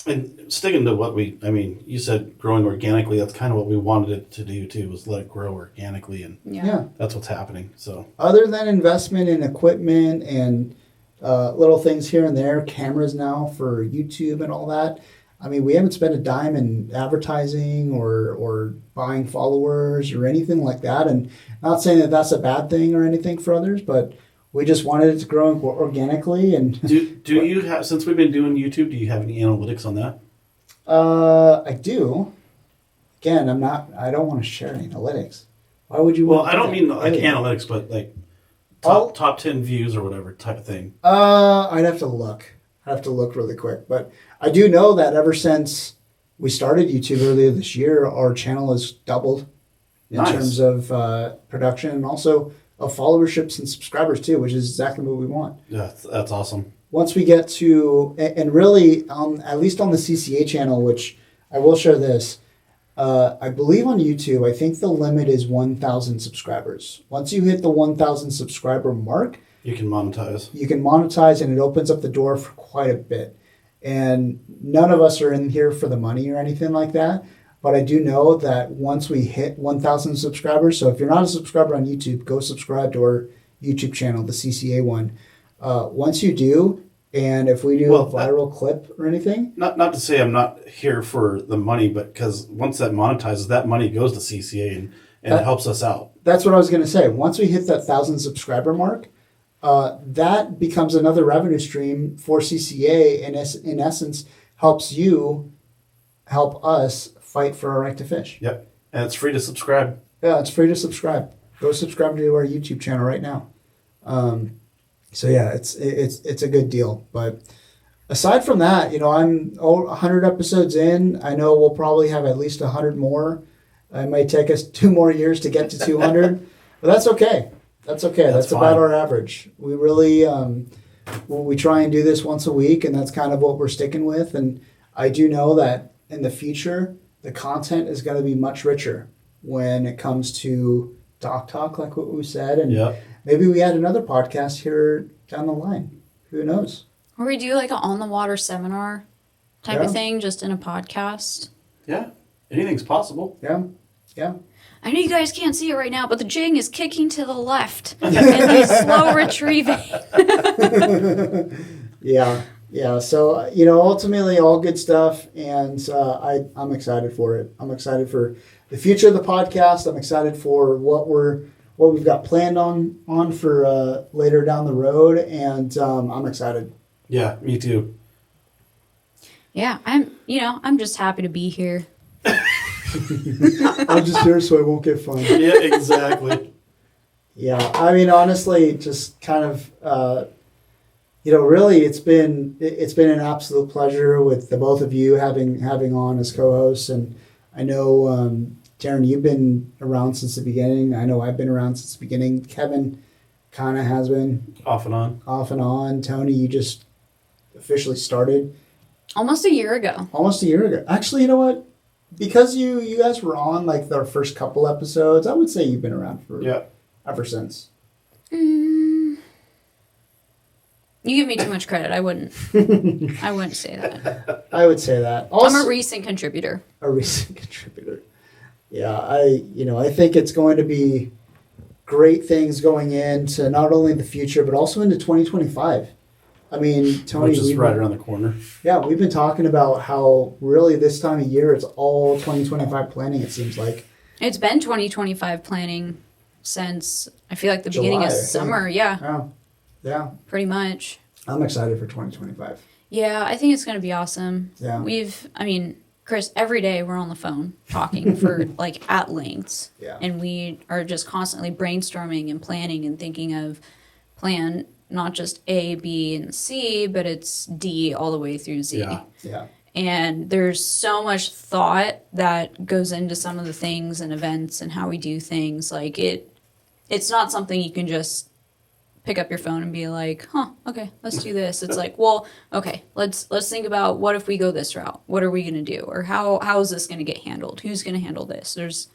And sticking to what you said growing organically, that's kind of what we wanted it to do too, was let it grow organically, and Yeah. that's what's happening. So Other than investment in equipment and little things here and there, cameras now for YouTube and all that, I mean, we haven't spent a dime in advertising or buying followers or anything like that. And not saying that that's a bad thing or anything for others, but we just wanted it to grow organically. And do you have, since we've been doing YouTube, do you have any analytics on that? I do. Again, I don't want to share analytics. Why would you? Well, I don't mean like analytics, but like top 10 views or whatever type of thing. I'd have to look. I'd have to look really quick. But I do know that ever since we started YouTube earlier this year, our channel has doubled in terms of production and also of followerships and subscribers too, which is exactly what we want. Yeah, that's awesome. Once we get to, and really, at least on the CCA channel, which I will share this, I believe on YouTube, I think the limit is 1,000 subscribers. Once you hit the 1,000 subscriber mark, you can monetize. And it opens up the door for quite a bit. And none of us are in here for the money or anything like that. But I do know that once we hit 1,000 subscribers, so if you're not a subscriber on YouTube, go subscribe to our YouTube channel, the CCA one. Once you do, and if we do a viral clip or anything. Not to say I'm not here for the money, but because once that monetizes, that money goes to CCA and it helps us out. That's what I was going to say. Once we hit that 1,000 subscriber mark, that becomes another revenue stream for CCA, and in essence help us fight for our right to fish. Yep, and it's free to subscribe. Yeah, it's free to subscribe. Go subscribe to our YouTube channel right now. So yeah, it's a good deal. But aside from that, I'm 100 episodes in. I know we'll probably have at least 100 more. It might take us 2 more years to get to 200, but that's okay. That's okay. That's about our average. We really we try and do this once a week, and that's kind of what we're sticking with. And I do know that in the future, the content is going to be much richer when it comes to Doc Talk, like what we said. And maybe we add another podcast here down the line. Who knows? Or we do like an on-the-water seminar type of thing, just in a podcast. Yeah, anything's possible. Yeah. I know you guys can't see it right now, but the jing is kicking to the left and he's slow retrieving. Yeah. So, ultimately all good stuff. And I'm excited for it. I'm excited for the future of the podcast. I'm excited for what we've got planned on for later down the road. And I'm excited. Yeah, me too. Yeah, I'm just happy to be here. I'm just here so I won't get fined. Yeah, exactly. Yeah, I mean, honestly, just kind of, really, it's been an absolute pleasure with the both of you having on as co-hosts. And I know, Darren, you've been around since the beginning. I know I've been around since the beginning. Kevin kind of has been off and on. Tony, you just officially started almost a year ago. Actually, you know what? Because you guys were on like our first couple episodes, I would say you've been around for ever since. You give me too much credit. I wouldn't say that. I would say that. Also, I'm a recent contributor. Yeah, I think it's going to be great things going into not only the future but also into 2025. I mean, Tony, which is right around the corner. Yeah, we've been talking about how really this time of year it's all 2025 planning. It seems like It's been 2025 planning since I feel like the beginning July, of I think. summer. Yeah, Oh, yeah. pretty much. I'm excited for 2025. Yeah, I think it's going to be awesome. Yeah. Chris, every day we're on the phone talking for like at lengths. Yeah. And we are just constantly brainstorming and planning and thinking of plan not just A, B, and C, but it's D all the way through Z. Yeah. Yeah. And there's so much thought that goes into some of the things and events and how we do things. Like it's not something you can just pick up your phone and be like, okay, let's do this. It's like, well, okay, let's think about what if we go this route? What are we going to do? Or how is this going to get handled? Who's going to handle this? There's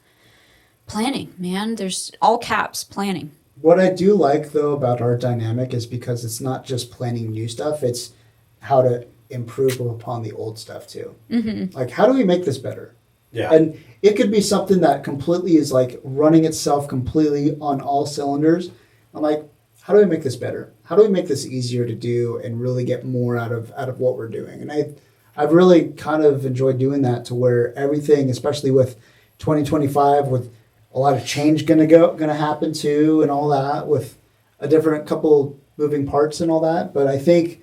planning, man. There's all caps planning. What I do like though about our dynamic is because it's not just planning new stuff, it's how to improve upon the old stuff too. Mm-hmm. Like, how do we make this better? Yeah. And it could be something that completely is like running itself completely on all cylinders. I'm like, how do we make this better? How do we make this easier to do and really get more out of what we're doing? And I've really kind of enjoyed doing that to where everything, especially with 2025, with a lot of change gonna happen too, and all that, with a different couple moving parts and all that. But I think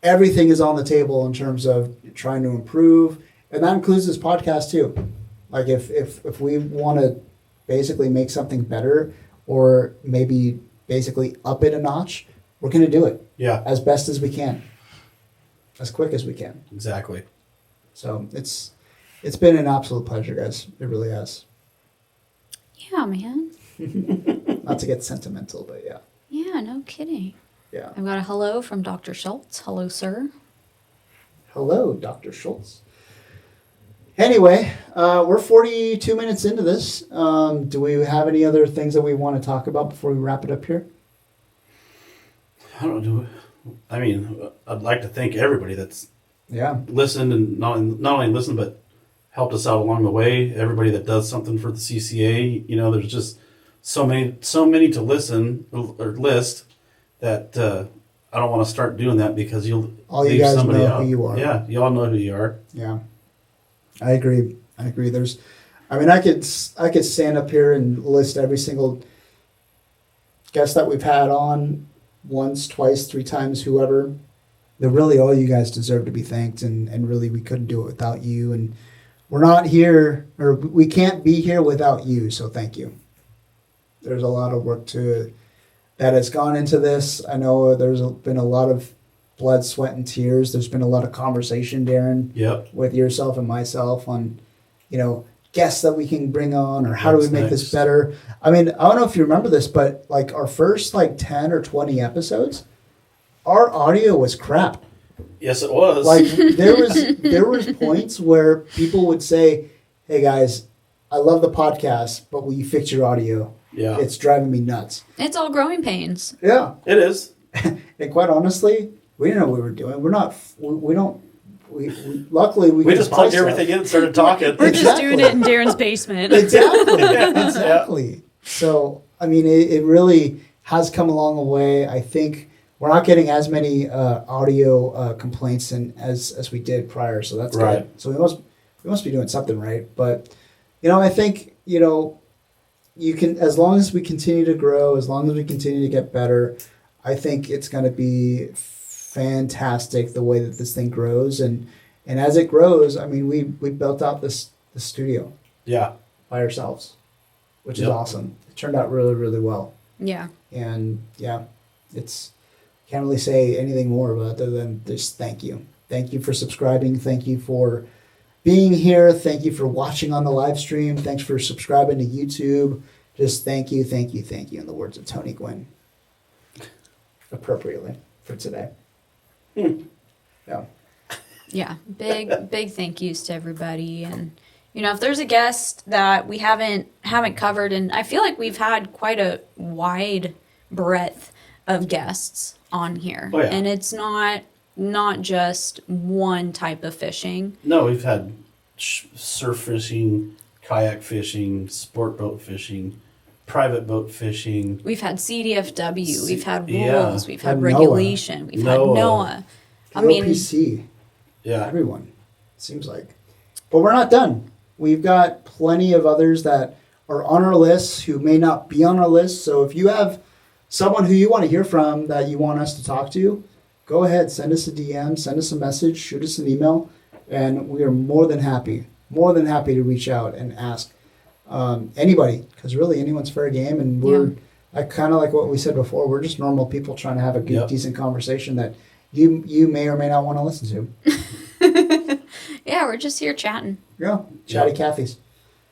everything is on the table in terms of trying to improve, and that includes this podcast too. Like if we want to basically make something better, or maybe basically up it a notch, we're going to do it. Yeah. As best as we can. As quick as we can. Exactly. So it's been an absolute pleasure, guys. It really has. Yeah, man. Not to get sentimental, but yeah. Yeah, no kidding. Yeah. I've got a hello from Dr. Schultz. Hello, sir. Hello, Dr. Schultz. Anyway, we're 42 minutes into this. Do we have any other things that we want to talk about before we wrap it up here? I don't know. I mean, I'd like to thank everybody that's Yeah. listened and not only listened, but helped us out along the way. Everybody that does something for the CCA, there's just so many to listen or list that I don't want to start doing that because you'll All you leave guys somebody know out. who you are. Yeah, you all know who you are. Yeah. I agree. I could stand up here and list every single guest that we've had on once, twice, 3 times, whoever. They're really all you guys deserve to be thanked, and really we couldn't do it without you, and we're not here, or we can't be here without you, so thank you. There's a lot of work that has gone into this. I know there's been a lot of blood, sweat, and tears. There's been a lot of conversation, Darren, Yep. with yourself and myself on, guests that we can bring on, or how do we What's make next? this better. I mean, I don't know if you remember this, but like our first 10 or 20 episodes, our audio was crap. Yes, it was. Like there was points where people would say, "Hey guys, I love the podcast, but will you fix your audio? yeah, It's driving me nuts." It's all growing pains. Yeah, it is. and quite honestly, we didn't know what we were doing. We're not. We don't. We luckily we We can just buy plugged stuff. everything in and started talking. We're just Exactly. doing it in Darren's basement. Exactly. So I mean, it really has come along a way. I think we're not getting as many audio complaints as we did prior, so that's Right. good. So we must be doing something right. But I think you can, as long as we continue to grow, as long as we continue to get better, I think it's going to be fantastic the way that this thing grows, and as it grows, I mean, we built out the studio Yeah, by ourselves, which is Yep. awesome. It turned out really, really well. Yeah. And yeah, can't really say anything more about it other than just thank you. Thank you for subscribing. Thank you for being here. Thank you for watching on the live stream. Thanks for subscribing to YouTube. Just thank you, thank you, thank you, in the words of Tony Gwynn. Appropriately for today. Yeah. Yeah, big thank yous to everybody, and if there's a guest that we haven't covered, and I feel like we've had quite a wide breadth of guests on here, Oh, yeah. and it's not just one type of fishing. no, we've had surf fishing, kayak fishing, sport boat fishing, private boat fishing. We've had CDFW, we've had Yeah. rules, we've had And regulation, we've had NOAA. NOAA. I mean, POPC. Yeah. Everyone, seems like. But we're not done. We've got plenty of others that are on our list who may not be on our list. So if you have someone who you want to hear from that you want us to talk to, go ahead, send us a DM, send us a message, shoot us an email, and we are more than happy to reach out and ask anybody, because really anyone's fair game, and we're I kind of like what we said before. We're just normal people trying to have a good, Yep. decent conversation that you may or may not want to listen to. yeah, we're just here chatting. Yeah, chatty Yep. Cathy's.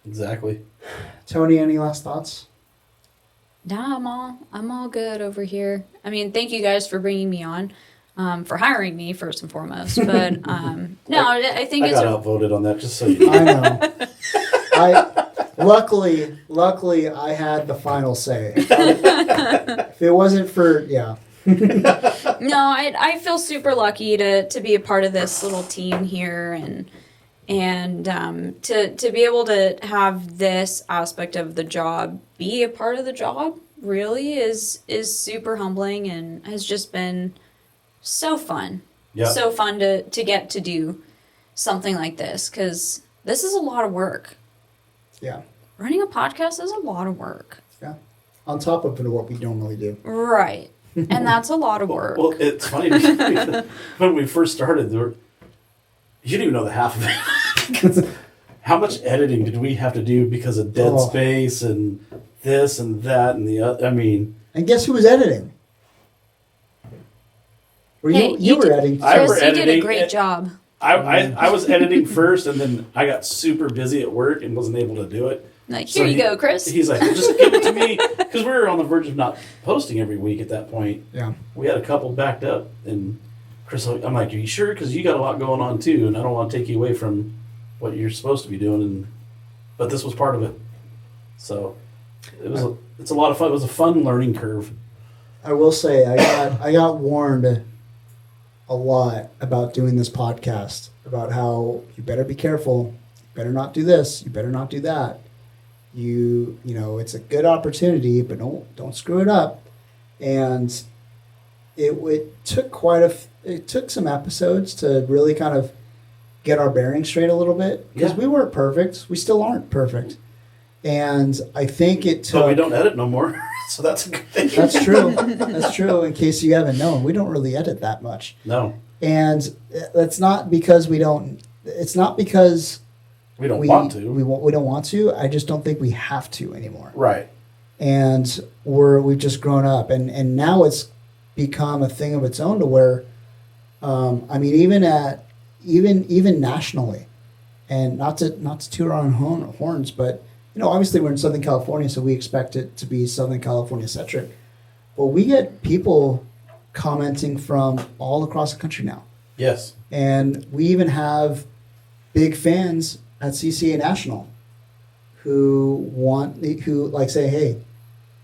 Exactly. Tony, any last thoughts? Nah, I'm all good over here. I mean, thank you guys for bringing me on, for hiring me first and foremost. But no, I think I it's got outvoted on that, just so you know. I know. Luckily, I had the final say. If it wasn't for, yeah. no, I feel super lucky to be a part of this little team here, and to be able to have this aspect of the job be a part of the job really is super humbling, and has just been so fun. Yep. So fun to get to do something like this, because this is a lot of work. Yeah. Running a podcast is a lot of work. Yeah. On top of what we normally do. Right. And that's a lot of work. Well, it's funny because when we first started, you didn't even know the half of it. How much editing did we have to do because of dead space and this and that and the other? I mean, And guess who was editing? Hey, You were editing. I Chris, were you did a editing great it. job. I was editing first, and then I got super busy at work and wasn't able to do it. Like, So here you go, Chris. He's like, just give it to me, because we were on the verge of not posting every week at that point. Yeah. We had a couple backed up, and Chris, I'm like, are you sure? Because you got a lot going on too, and I don't want to take you away from what you're supposed to be doing. But this was part of it, so it's a lot of fun. It was a fun learning curve. I will say I got warned a lot about doing this podcast, about how you better be careful, you better not do this, you better not do that. You know, it's a good opportunity, but don't screw it up. And it took some episodes to really kind of get our bearings straight a little bit, because we weren't perfect. We still aren't perfect. And I think it took... But we don't edit no more, so that's a good thing. That's true. That's true. In case you haven't known, we don't really edit that much. No. And that's not because we don't... It's not because... We don't want to. We don't want to. I just don't think we have to anymore. Right. And we've just grown up. And now it's become a thing of its own to where... I mean, even nationally, and not to toot our own horns, but you know, obviously we're in Southern California, so we expect it to be Southern California centric. But we get people commenting from all across the country now, Yes. and we even have big fans at CCA National who like say, "Hey,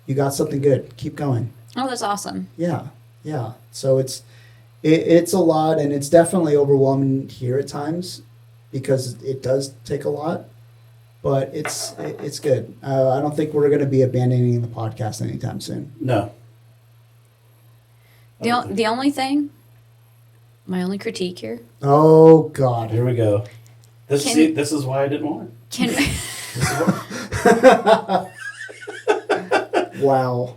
you got something good. Keep going." Oh, that's awesome. Yeah. So it's a lot, and it's definitely overwhelming here at times because it does take a lot, but it's good. I don't think we're going to be abandoning the podcast anytime soon. No. The only thing, my only critique here, Oh God. Here we go. This is why I didn't want it. can This is why- Wow.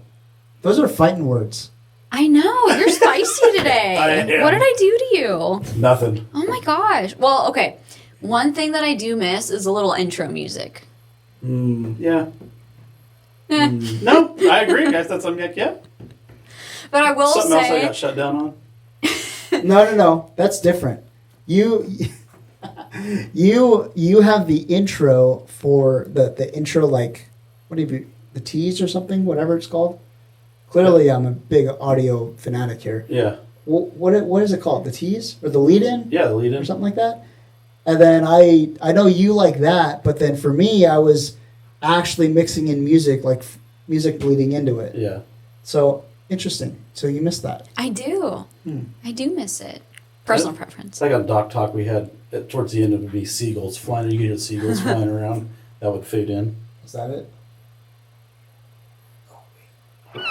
Those are fighting words. I know you're spicy today. I am. What did I do to you? Nothing. Oh my gosh. Well, okay. One thing that I do miss is a little intro music. Yeah. Eh. No, I agree, guys. That's something like, yeah. But I will Something else I say, got shut down on. No. That's different. You have the intro for the intro, like, what have you, the tease or something, whatever it's called. Clearly, I'm a big audio fanatic here. Yeah. What is it called? The tease or the lead in? Yeah, the lead in. Or something like that. And then I know you like that, but then for me, I was actually mixing in music, like music bleeding into it. Yeah. So interesting. So you missed that. I do. I do miss it. Personal It's preference. like on Doc Talk we had towards the end it would be seagulls flying. You could hear the seagulls flying around. That would fade in. Is that it? There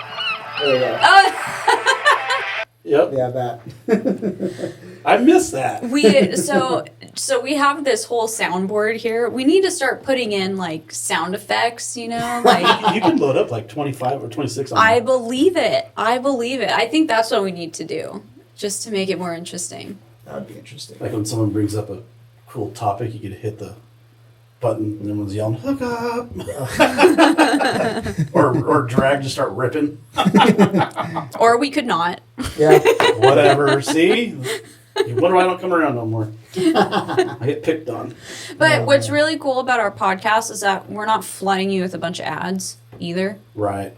we go. Yep. Yeah, that. I missed that. So we have this whole soundboard here. We need to start putting in like sound effects, you know, like You can load up like 25 or 26 on I that. believe it. I think that's what we need to do just to make it more interesting. That would be interesting. Like when someone brings up a cool topic, you could hit the button and everyone's yelling, hook up! or drag just start ripping. Or we could not. Yeah. Whatever. See? You wonder why I don't come around no more. I get picked on. But what's really cool about our podcast is that we're not flooding you with a bunch of ads either. Right.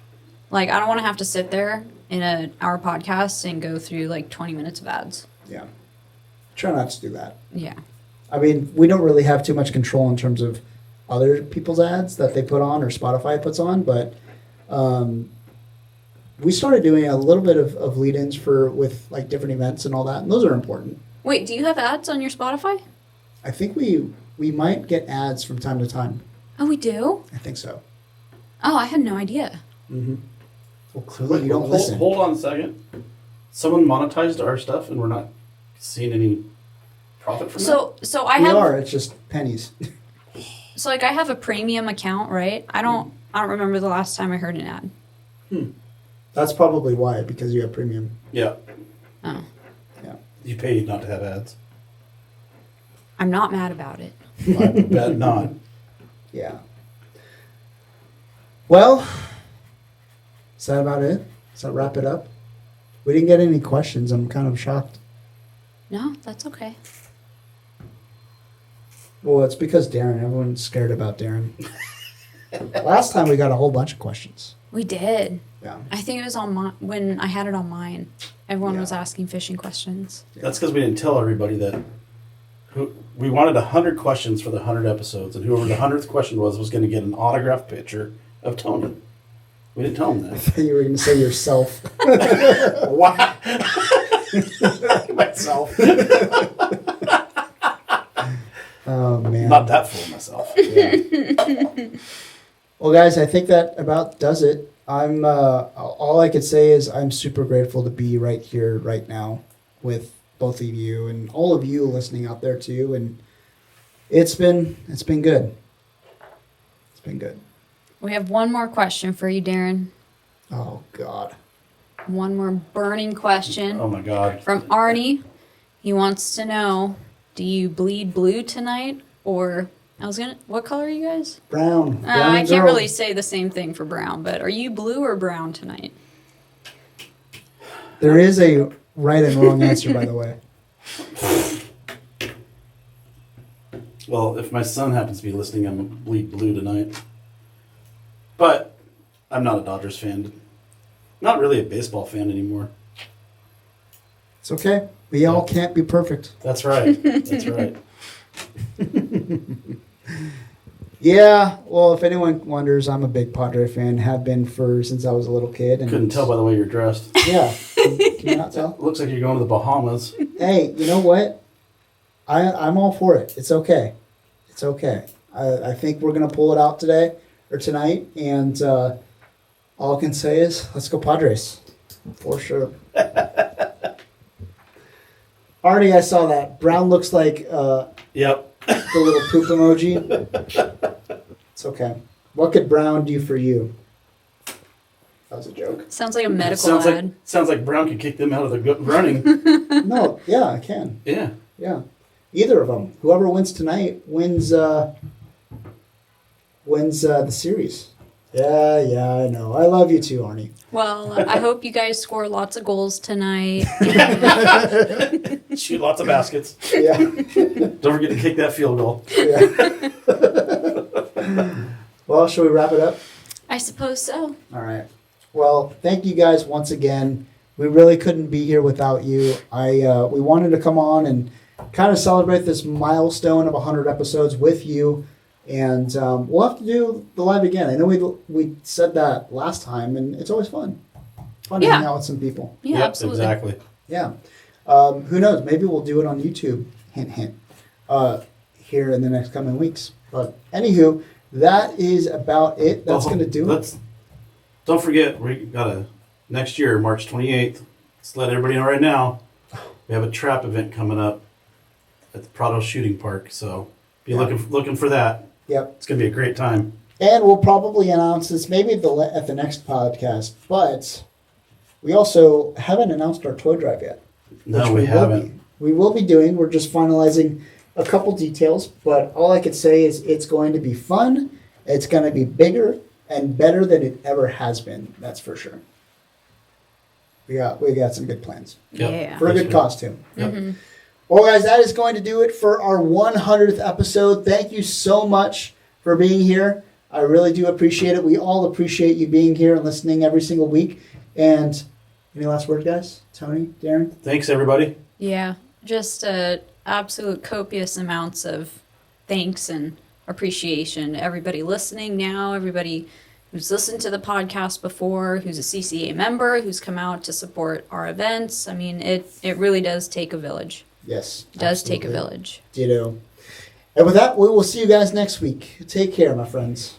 Like, I don't want to have to sit there in our podcast and go through like 20 minutes of ads. Yeah. Try not to do that. Yeah. I mean, we don't really have too much control in terms of other people's ads that they put on or Spotify puts on, but we started doing a little bit of lead-ins with like different events and all that, and those are important. Wait, do you have ads on your Spotify? I think we might get ads from time to time. Oh, we do? I think so. Oh, I had no idea. Mm-hmm. Well, clearly you don't listen. Hold on a second. Someone monetized our stuff and we're not seeing any profit from that? So I We have are. It's just pennies. so like I have a premium account, right? I don't remember the last time I heard an ad. That's probably why, because you have premium. Yeah. Oh. Yeah. You paid not to have ads. I'm not mad about it. I bet not. Yeah. Well, is that about it? Does that wrap it up? We didn't get any questions. I'm kind of shocked. No, that's okay. Well, it's because Darren. Everyone's scared about Darren. Last time we got a whole bunch of questions. We did. Yeah. I think it was on when I had it on mine. Everyone Yeah. was asking fishing questions. That's because we didn't tell everybody that we wanted 100 questions for the 100 episodes, and whoever the 100th question was going to get an autographed picture of Tony. We didn't tell him that. You were going to say yourself. Wow. Myself. Oh, man. Not that full of myself. Yeah. Well, guys, I think that about does it. I'm all I could say is I'm super grateful to be right here, right now, with both of you and all of you listening out there too. And it's been good. It's been good. We have one more question for you, Darren. Oh God. One more burning question Oh my God. from Arnie. He wants to know, do you bleed blue tonight? Or, what color are you guys? Brown. I can't really say the same thing for brown, but are you blue or brown tonight? There is a right and wrong answer, by the way. Well, if my son happens to be listening, I'm going to bleed blue tonight. But I'm not a Dodgers fan. Not really a baseball fan anymore. It's okay. We all can't be perfect. That's right. That's right. Yeah, well, if anyone wonders, I'm a big Padre fan. Have been since I was a little kid. And Couldn't tell by the way you're dressed. Yeah, can you not tell? Looks like you're going to the Bahamas. Hey, you know what? I'm all for it. It's okay. It's okay. I think we're gonna pull it out today or tonight, and all I can say is let's go Padres, for sure. Arnie, I saw that. Brown looks like Yep. the little poop emoji. It's okay. What could Brown do for you? That was a joke. Sounds like a medical ad. Sounds like Brown could kick them out of the running. No, yeah, I can. Yeah. Yeah, either of them. Whoever wins tonight wins the series. Yeah, I know. I love you too, Arnie. Well, I hope you guys score lots of goals tonight. Shoot lots of baskets. Yeah. Don't forget to kick that field goal. Yeah. Well, shall we wrap it up? I suppose so. All right. Well, thank you guys once again. We really couldn't be here without you. We wanted to come on and kind of celebrate this milestone of 100 episodes with you. And we'll have to do the live again. I know we said that last time, and it's always fun. Fun to Yeah. hang out with some people. Yeah, Yep, absolutely. Exactly. Yeah. Who knows? Maybe we'll do it on YouTube. Hint, hint. Here in the next coming weeks. But anywho, that is about it. That's going to do it. Don't forget, we got next year, March 28th. Let's let everybody know right now. We have a trap event coming up at the Prado Shooting Park. So be looking for that. Yep. It's going to be a great time. And we'll probably announce this maybe at the next podcast. But we also haven't announced our toy drive yet. No, we haven't. We will be doing. We're just finalizing a couple details. But all I could say is it's going to be fun. It's going to be bigger and better than it ever has been. That's for sure. We got some good plans. Yep. Yeah. For a good costume. Yep. Mm-hmm. Well, guys, that is going to do it for our 100th episode. Thank you so much for being here. I really do appreciate it. We all appreciate you being here and listening every single week. And any last word, guys? Tony, Darren? Thanks, everybody. Yeah, just absolute copious amounts of thanks and appreciation. Everybody listening now, everybody who's listened to the podcast before, who's a CCA member, who's come out to support our events. I mean, it really does take a village. Yes. It does take a absolutely. village. Ditto. And with that, we will see you guys next week. Take care, my friends.